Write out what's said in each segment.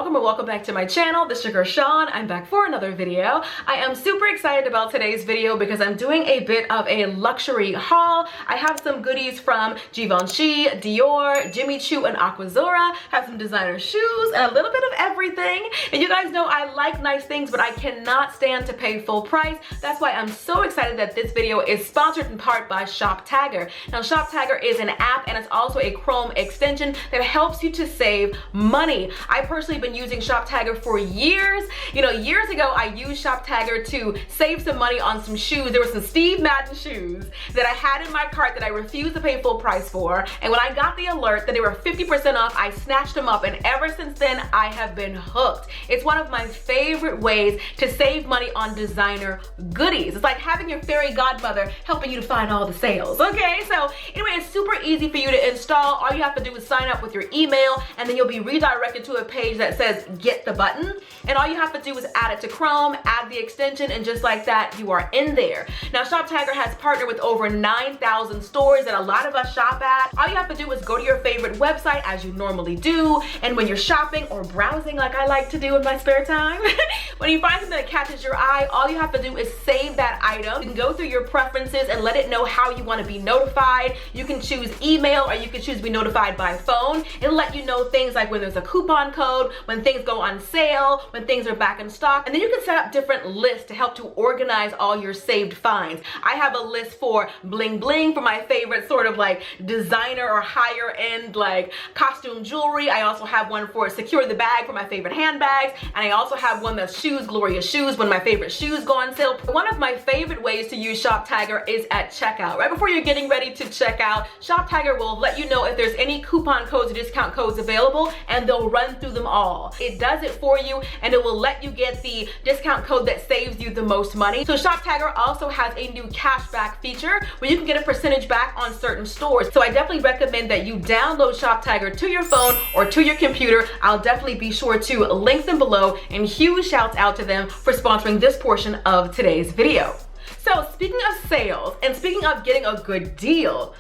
welcome or welcome back to my channel. This is your girl Sean. I'm back for another video. I am super excited about today's video because I'm doing a bit of a luxury haul. I have some goodies from Givenchy, Dior, Jimmy Choo, and Aquazera. Have some designer shoes and a little bit of everything. And you guys know I like nice things, but I cannot stand to pay full price. That's why I'm so excited that this video is sponsored in part by ShopTagger. Now ShopTagger is an app and it's also a Chrome extension that helps you to save money. I personally been using ShopTagger for years. You know, years ago I used ShopTagger to save some money on some shoes. There were some Steve Madden shoes that I had in my cart that I refused to pay full price for. And when I got the alert that they were 50% off, I snatched them up. And ever since then, I have been hooked. It's one of my favorite ways to save money on designer goodies. It's like having your fairy godmother helping you to find all the sales. Okay, so anyway, it's super easy for you to install. All you have to do is sign up with your email and then you'll be redirected to a page that says get the button, and all you have to do is add it to Chrome, add the extension, and just like that you are in there. Now ShopTagger has partnered with over 9,000 stores that a lot of us shop at. All you have to do is go to your favorite website as you normally do, and when you're shopping or browsing like I like to do in my spare time, when you find something that catches your eye, all you have to do is save that item. You can go through your preferences and let it know how you want to be notified. You can choose email or you can choose to be notified by phone. It'll let you know things like when there's a coupon code, when things go on sale, when things are back in stock, and then you can set up different lists to help to organize all your saved finds. I have a list for bling bling, for my favorite sort of like designer or higher end like costume jewelry. I also have one for secure the bag for my favorite handbags, and I also have one that's shoes, glorious shoes, when my favorite shoes go on sale. One of my favorite ways to use ShopTagger is at checkout. Right before you're getting ready to check out, ShopTagger will let you know if there's any coupon codes or discount codes available, and they'll run through them all. It does it for you and it will let you get the discount code that saves you the most money. So ShopTagger also has a new cashback feature where you can get a percentage back on certain stores. So I definitely recommend that you download ShopTagger to your phone or to your computer. I'll definitely be sure to link them below, and huge shouts out to them for sponsoring this portion of today's video. So speaking of sales and speaking of getting a good deal,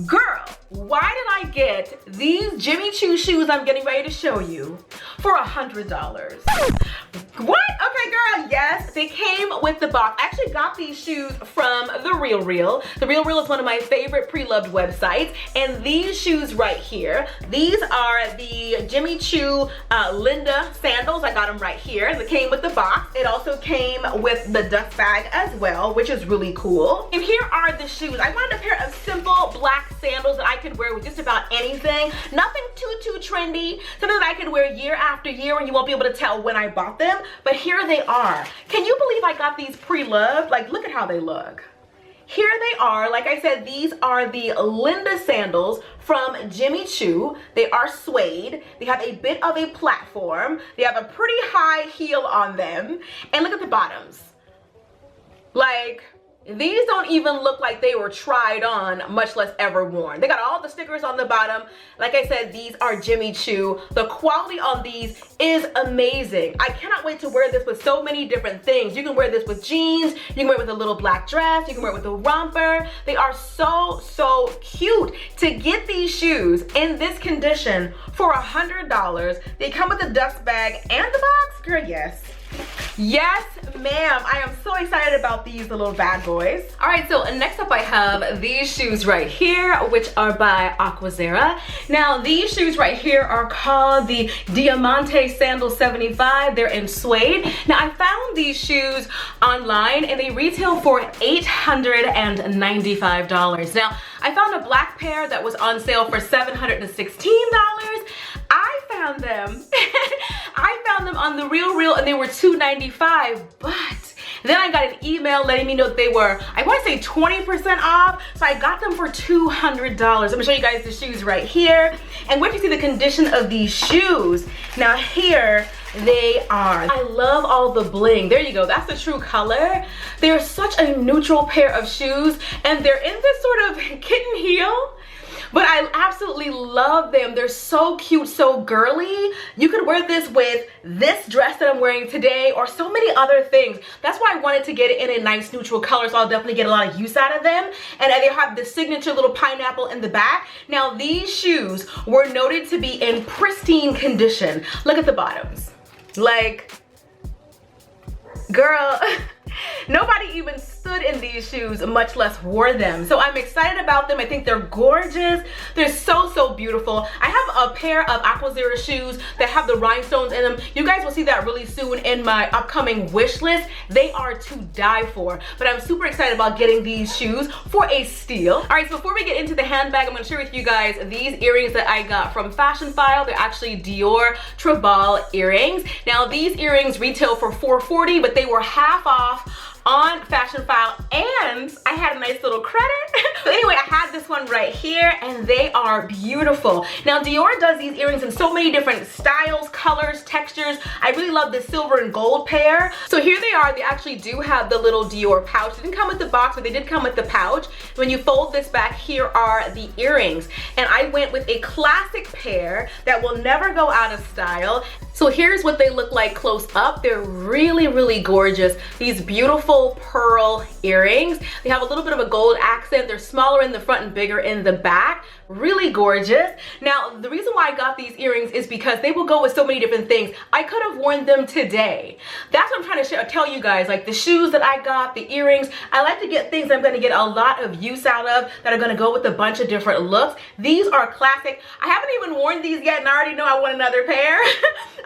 girl, why did I get these Jimmy Choo shoes I'm getting ready to show you for $100? What? Okay, girl, yes, they came with the box. I actually got these shoes from The RealReal. The RealReal is one of my favorite pre-loved websites, and these shoes right here, these are the Jimmy Choo Linda sandals. I got them right here. They came with the box. It also came with the dust bag as well, which is really cool. And here are the shoes. I wanted a pair of simple black sandals that I could wear with just about anything. Nothing too trendy. Something that I could wear year after year and you won't be able to tell when I bought them. But here they are. Can you believe I got these pre-loved? Like, look at how they look. Here they are. Like I said, these are the Linda sandals from Jimmy Choo. They are suede. They have a bit of a platform. They have a pretty high heel on them. And look at the bottoms. Like, these don't even look like they were tried on, much less ever worn. They got all the stickers on the bottom. Like I said, these are Jimmy Choo. The quality on these is amazing. I cannot wait to wear this with so many different things. You can wear this with jeans. You can wear it with a little black dress. You can wear it with a romper. They are so cute. To get these shoes in this condition for $100, they come with a dust bag and the box. Girl, yes. Yes, ma'am. I am so excited about these little bad boys. All right, so next up I have these shoes right here, which are by Aquazera. Now, these shoes right here are called the Diamante Sandal 75. They're in suede. Now, I found these shoes online and they retail for $895. Now, I found a black pair that was on sale for $716. I found them on The RealReal and they were $295, but then I got an email letting me know that they were, I want to say 20% off, so I got them for $200. Let me show you guys the shoes right here, and wait to see the condition of these shoes. Now here they are. I love all the bling. There you go, that's the true color. They're such a neutral pair of shoes, and they're in this sort of kitten heel. But I absolutely love them. They're so cute, so girly. You could wear this with this dress that I'm wearing today or so many other things. That's why I wanted to get it in a nice neutral color, so I'll definitely get a lot of use out of them. And they have the signature little pineapple in the back. Now these shoes were noted to be in pristine condition. Look at the bottoms. Like, girl, nobody even stood in these shoes, much less wore them. So I'm excited about them. I think they're gorgeous. They're so, so beautiful. I have a pair of Aquazera shoes that have the rhinestones in them. You guys will see that really soon in my upcoming wish list. They are to die for. But I'm super excited about getting these shoes for a steal. All right, so before we get into the handbag, I'm gonna share with you guys these earrings that I got from Fashionphile. They're actually Dior Tribal earrings. Now, these earrings retail for $440, but they were half off on Fashionphile, and I had a nice little credit. But anyway, I had this one right here, and they are beautiful. Now, Dior does these earrings in so many different styles, colors, textures. I really love this silver and gold pair. So here they are. They actually do have the little Dior pouch. They didn't come with the box, but they did come with the pouch. When you fold this back, here are the earrings. And I went with a classic pair that will never go out of style. So here's what they look like close up. They're really, really gorgeous. These beautiful pearl earrings. They have a little bit of a gold accent. They're smaller in the front and bigger in the back. Really gorgeous. Now, the reason why I got these earrings is because they will go with so many different things. I could have worn them today. That's what I'm trying to tell you guys. Like the shoes that I got, the earrings. I like to get things I'm going to get a lot of use out of that are going to go with a bunch of different looks. These are classic. I haven't even worn these yet, and I already know I want another pair.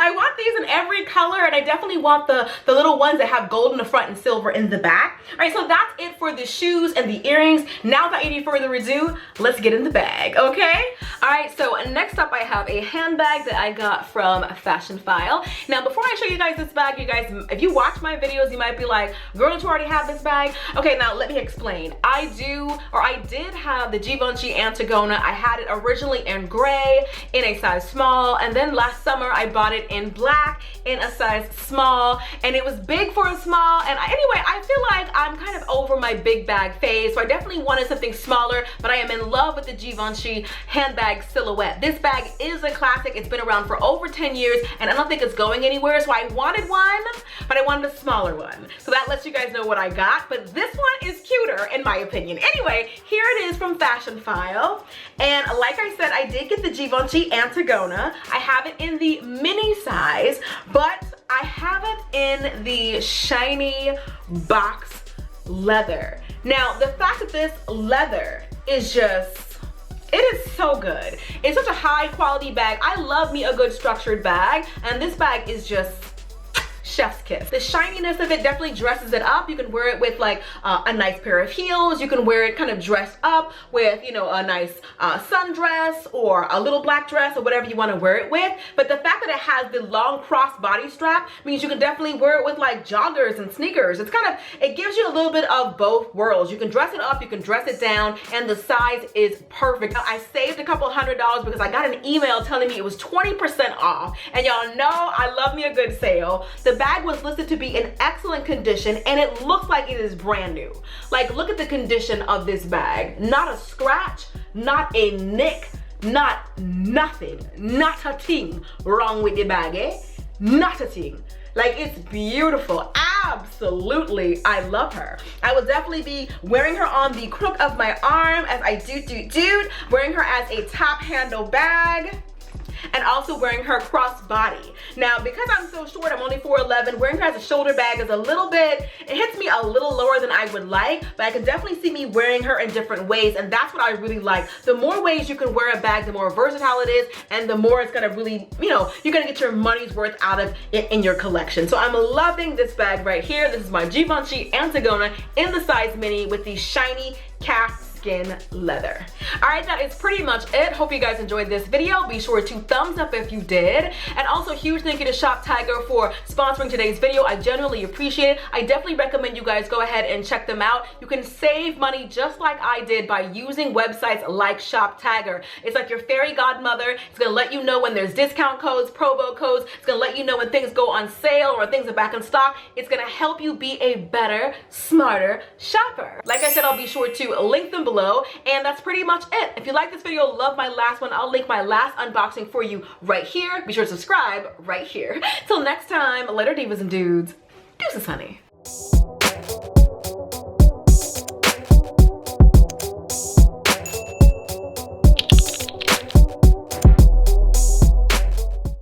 I want these in every color, and I definitely want the little ones that have gold in the front and silver in the back. All right, so that's it for the shoes and the earrings. Now, without any further ado, let's get in the bag, okay? All right, so next up I have a handbag that I got from Fashionphile. Now, before I show you guys this bag, you guys, if you watch my videos, you might be like, girl, don't you already have this bag? Okay, now let me explain. I did have the Givenchy Antigona. I had it originally in gray in a size small, and then last summer I bought it in black in a size small, and it was big for a small. And anyway, I feel like I'm kind of over my big bag phase, so I definitely wanted something smaller, but I am in love with the Givenchy handbag silhouette. This bag is a classic. It's been around for over 10 years, and I don't think it's going anywhere, so I wanted one, but I wanted a smaller one. So that lets you guys know what I got, but this one is cuter in my opinion. Anyway, here it is from Fashionphile, and like I said, I did get the Givenchy Antigona. I have it in the mini size, but I have it in the shiny box leather. Now, the fact that this leather is just, it is so good. It's such a high quality bag. I love me a good structured bag, and this bag is just chef's kiss. The shininess of it definitely dresses it up. You can wear it with like a nice pair of heels. You can wear it kind of dressed up with, you know, a nice sundress or a little black dress or whatever you want to wear it with. But the fact that it has the long cross body strap means you can definitely wear it with like joggers and sneakers. It's kind of, it gives you a little bit of both worlds. You can dress it up, you can dress it down, and the size is perfect. Now, I saved a couple $100 because I got an email telling me it was 20% off. And y'all know I love me a good sale. The bag was listed to be in excellent condition, and it looks like it is brand new. Like, look at the condition of this bag. Not a scratch, not a nick, nothing, not a thing wrong with the bag, eh? Not a thing. Like, it's beautiful. Absolutely, I love her. I will definitely be wearing her on the crook of my arm as I do, wearing her as a top handle bag, and also wearing her crossbody. Now, because I'm so short, I'm only 4'11", wearing her as a shoulder bag is a little bit, it hits me a little lower than I would like, but I can definitely see me wearing her in different ways, and that's what I really like. The more ways you can wear a bag, the more versatile it is, and the more it's gonna really, you know, you're gonna get your money's worth out of it in your collection. So I'm loving this bag right here. This is my Givenchy Antigona in the size mini with the shiny calf skin leather. All right, that is pretty much it. Hope you guys enjoyed this video. Be sure to thumbs up if you did, and also huge thank you to Shop Tiger for sponsoring today's video. I genuinely appreciate it. I definitely recommend you guys go ahead and check them out. You can save money just like I did by using websites like Shop Tiger. It's like your fairy godmother. It's gonna let you know when there's discount codes, promo codes. It's gonna let you know when things go on sale or things are back in stock. It's gonna help you be a better, smarter shopper. Like I said, I'll be sure to link them below, and that's pretty much it. If you like this video, love my last one, I'll link my last unboxing for you right here. Be sure to subscribe right here. Till next time, later divas and dudes. Deuces, honey.